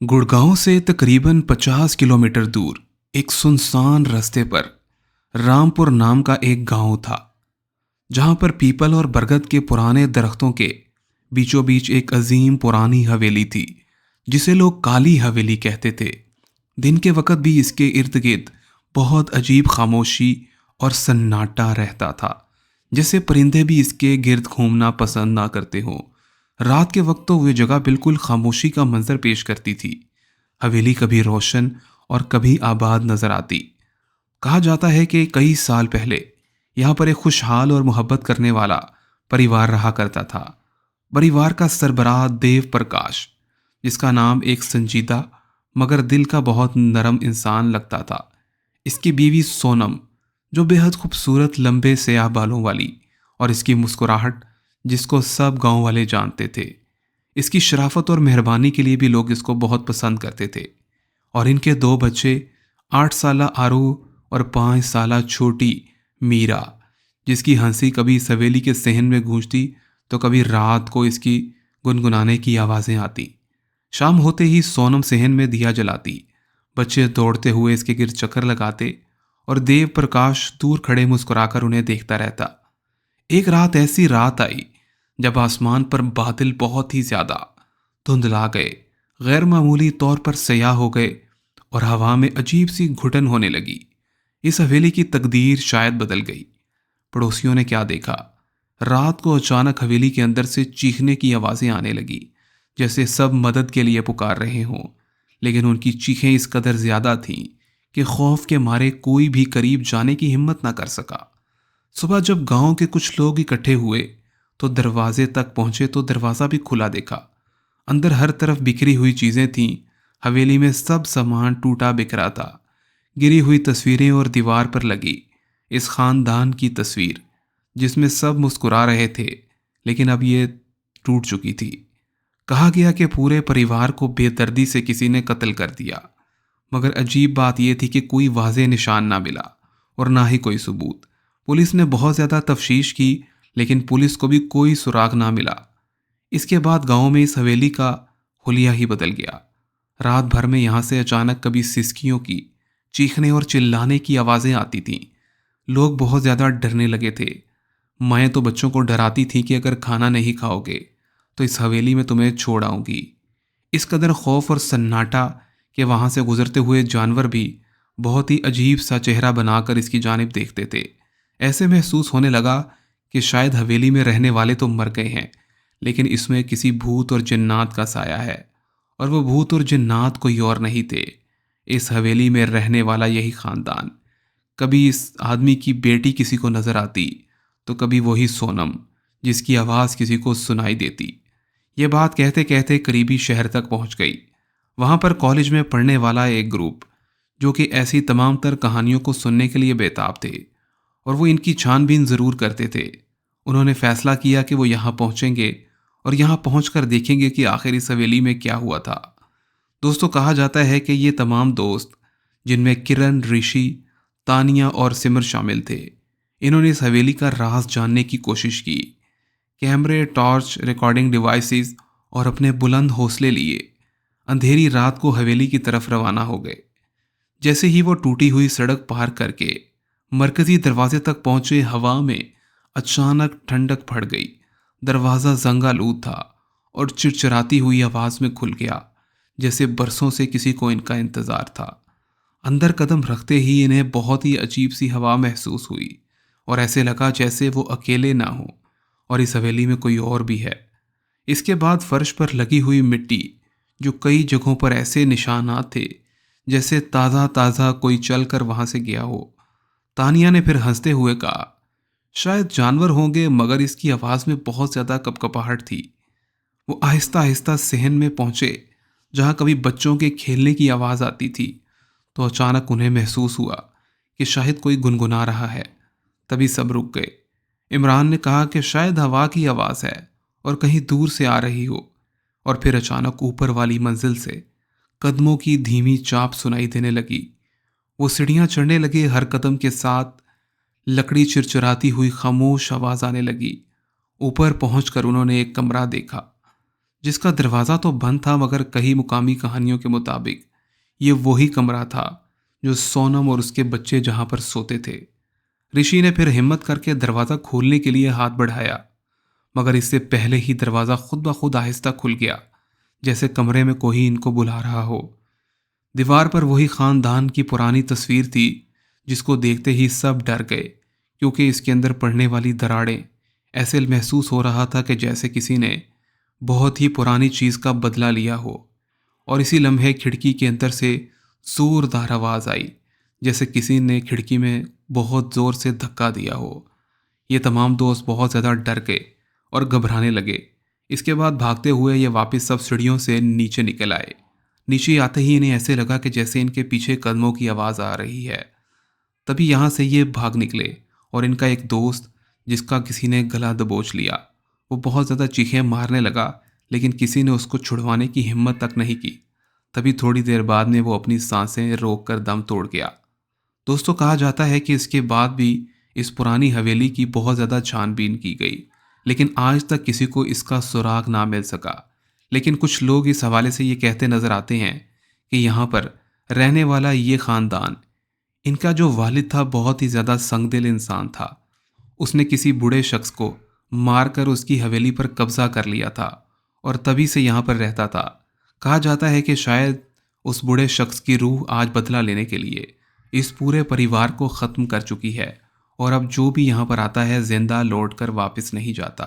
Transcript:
गुड़गांव से तकरीबन 50 किलोमीटर दूर एक सुनसान रास्ते पर रामपुर नाम का एक गांव था, जहां पर पीपल और बरगद के पुराने दरख्तों के बीचों बीच एक अजीम पुरानी हवेली थी, जिसे लोग काली हवेली कहते थे। दिन के वक्त भी इसके इर्द गिर्द बहुत अजीब खामोशी और सन्नाटा रहता था, जैसे परिंदे भी इसके गिर्द घूमना पसंद ना करते हों। रात के वक्त तो वह जगह बिल्कुल खामोशी का मंजर पेश करती थी। हवेली कभी रोशन और कभी आबाद नजर आती। कहा जाता है कि कई साल पहले यहाँ पर एक खुशहाल और मोहब्बत करने वाला परिवार रहा करता था। परिवार का सरबराह देव प्रकाश, जिसका नाम एक संजीदा मगर दिल का बहुत नरम इंसान लगता था। इसकी बीवी सोनम, जो बेहद खूबसूरत लंबे स्याह बालों वाली, और इसकी मुस्कुराहट जिसको सब गांव वाले जानते थे। इसकी शराफत और मेहरबानी के लिए भी लोग इसको बहुत पसंद करते थे। और इनके दो बच्चे, 8 साला आरू और 5 साला छोटी मीरा, जिसकी हंसी कभी सवेली के सहन में गूंजती तो कभी रात को इसकी गुनगुनाने की आवाज़ें आती। शाम होते ही सोनम सहन में दिया जलाती, बच्चे दौड़ते हुए इसके गिर्द चक्कर लगाते और देव प्रकाश दूर खड़े मुस्कुराकर उन्हें देखता रहता। एक रात ऐसी रात आई जब आसमान पर बादल बहुत ही ज्यादा धुंधला गए, गैर मामूली तौर पर सयाह हो गए और हवा में अजीब सी घुटन होने लगी। इस हवेली की तकदीर शायद बदल गई। पड़ोसियों ने क्या देखा? रात को अचानक हवेली के अंदर से चीखने की आवाजें आने लगी, जैसे सब मदद के लिए पुकार रहे हों। लेकिन उनकी चीखें इस कदर ज्यादा थीं कि खौफ के मारे कोई भी करीब जाने की हिम्मत ना कर सका। सुबह जब गांव के कुछ लोग इकट्ठे हुए तो दरवाजे तक पहुंचे तो दरवाज़ा भी खुला देखा। अंदर हर तरफ बिखरी हुई चीज़ें थीं। हवेली में सब सामान टूटा बिखरा था। गिरी हुई तस्वीरें और दीवार पर लगी इस खानदान की तस्वीर, जिसमें सब मुस्कुरा रहे थे, लेकिन अब ये टूट चुकी थी। कहा गया कि पूरे परिवार को बेदर्दी से किसी ने कत्ल कर दिया, मगर अजीब बात यह थी कि कोई वाज़ेह निशान ना मिला और ना ही कोई सबूत। पुलिस ने बहुत ज़्यादा तफ्तीश की, लेकिन पुलिस को भी कोई सुराग ना मिला। इसके बाद गांव में इस हवेली का हुलिया ही बदल गया। रात भर में यहाँ से अचानक कभी सिसकियों की, चीखने और चिल्लाने की आवाज़ें आती थीं। लोग बहुत ज़्यादा डरने लगे थे। माएँ तो बच्चों को डराती थीं कि अगर खाना नहीं खाओगे तो इस हवेली में तुम्हें छोड़ आऊँगी। इस कदर खौफ और सन्नाटा कि वहाँ से गुजरते हुए जानवर भी बहुत ही अजीब सा चेहरा बनाकर इसकी जानिब देखते थे। ऐसे महसूस होने लगा कि शायद हवेली में रहने वाले तो मर गए हैं, लेकिन इसमें किसी भूत और जिन्नात का साया है। और वो भूत और जिन्नात कोई और नहीं थे, इस हवेली में रहने वाला यही खानदान। कभी इस आदमी की बेटी किसी को नजर आती तो कभी वही सोनम, जिसकी आवाज़ किसी को सुनाई देती। ये बात कहते कहते करीबी शहर तक पहुंच गई। वहां पर कॉलेज में पढ़ने वाला एक ग्रुप, जो कि ऐसी तमाम तर कहानियों को सुनने के लिए बेताब थे और वो इनकी छानबीन ज़रूर करते थे, उन्होंने फैसला किया कि वो यहाँ पहुँचेंगे और यहाँ पहुँचकर देखेंगे कि आखिर इस हवेली में क्या हुआ था। दोस्तों, कहा जाता है कि ये तमाम दोस्त, जिनमें किरण, ऋषि, तानिया और सिमर शामिल थे, इन्होंने इस हवेली का राज जानने की कोशिश की। कैमरे, टॉर्च, रिकॉर्डिंग डिवाइसेस और अपने बुलंद हौसले लिए अंधेरी रात को हवेली की तरफ रवाना हो गए। जैसे ही वो टूटी हुई सड़क पार करके मरकजी दरवाजे तक पहुंचे, हवा में अचानक ठंडक पड़ गई। दरवाज़ा जंगालूद था और चिड़चिड़ाती हुई आवाज़ में खुल गया, जैसे बरसों से किसी को इनका इंतज़ार था। अंदर कदम रखते ही इन्हें बहुत ही अजीब सी हवा महसूस हुई और ऐसे लगा जैसे वो अकेले ना हो और इस हवेली में कोई और भी है। इसके बाद फर्श पर लगी हुई मिट्टी, जो कई जगहों पर ऐसे निशानात थे जैसे ताज़ा ताज़ा कोई चल कर वहाँ से गया हो। तानिया ने फिर हंसते हुए कहा, शायद जानवर होंगे, मगर इसकी आवाज़ में बहुत ज़्यादा कपकपाहट थी। वो आहिस्ता आहिस्ता सहन में पहुंचे, जहाँ कभी बच्चों के खेलने की आवाज़ आती थी, तो अचानक उन्हें महसूस हुआ कि शायद कोई गुनगुना रहा है। तभी सब रुक गए। इमरान ने कहा कि शायद हवा की आवाज़ है और कहीं दूर से आ रही हो। और फिर अचानक ऊपर वाली मंजिल से कदमों की धीमी चाप सुनाई देने लगी। वो सीढ़ियाँ चढ़ने लगे। हर कदम के साथ लकड़ी चिरचिराती हुई खामोश आवाज़ आने लगी। ऊपर पहुंचकर उन्होंने एक कमरा देखा, जिसका दरवाज़ा तो बंद था, मगर कई मुकामी कहानियों के मुताबिक ये वही कमरा था जो सोनम और उसके बच्चे जहां पर सोते थे। ऋषि ने फिर हिम्मत करके दरवाज़ा खोलने के लिए हाथ बढ़ाया, मगर इससे पहले ही दरवाज़ा खुद ब खुद आहिस्ता खुल गया, जैसे कमरे में कोई इनको बुला रहा हो। दीवार पर वही खानदान की पुरानी तस्वीर थी, जिसको देखते ही सब डर गए, क्योंकि इसके अंदर पड़ने वाली दरारें ऐसे महसूस हो रहा था कि जैसे किसी ने बहुत ही पुरानी चीज़ का बदला लिया हो। और इसी लम्हे खिड़की के अंदर से जोरदार आवाज़ आई, जैसे किसी ने खिड़की में बहुत ज़ोर से धक्का दिया हो। ये तमाम दोस्त बहुत ज़्यादा डर गए और घबराने लगे। इसके बाद भागते हुए ये वापस सब सीढ़ियों से नीचे निकल आए। नीचे आते ही इन्हें ऐसे लगा कि जैसे इनके पीछे कदमों की आवाज़ आ रही है। तभी यहाँ से ये भाग निकले और इनका एक दोस्त, जिसका किसी ने गला दबोच लिया, वो बहुत ज़्यादा चीखें मारने लगा, लेकिन किसी ने उसको छुड़वाने की हिम्मत तक नहीं की। तभी थोड़ी देर बाद में वो अपनी सांसें रोक कर दम तोड़ गया। दोस्तों, कहा जाता है कि इसके बाद भी इस पुरानी हवेली की बहुत ज़्यादा छानबीन की गई, लेकिन आज तक किसी को इसका सुराग ना मिल सका। लेकिन कुछ लोग इस हवाले से ये कहते नज़र आते हैं कि यहाँ पर रहने वाला ये ख़ानदान, इनका जो वालिद था बहुत ही ज़्यादा संगदिल इंसान था। उसने किसी बूढ़े शख्स को मारकर उसकी हवेली पर कब्जा कर लिया था और तभी से यहाँ पर रहता था। कहा जाता है कि शायद उस बूढ़े शख्स की रूह आज बदला लेने के लिए इस पूरे परिवार को ख़त्म कर चुकी है, और अब जो भी यहाँ पर आता है जिंदा लौट कर वापस नहीं जाता।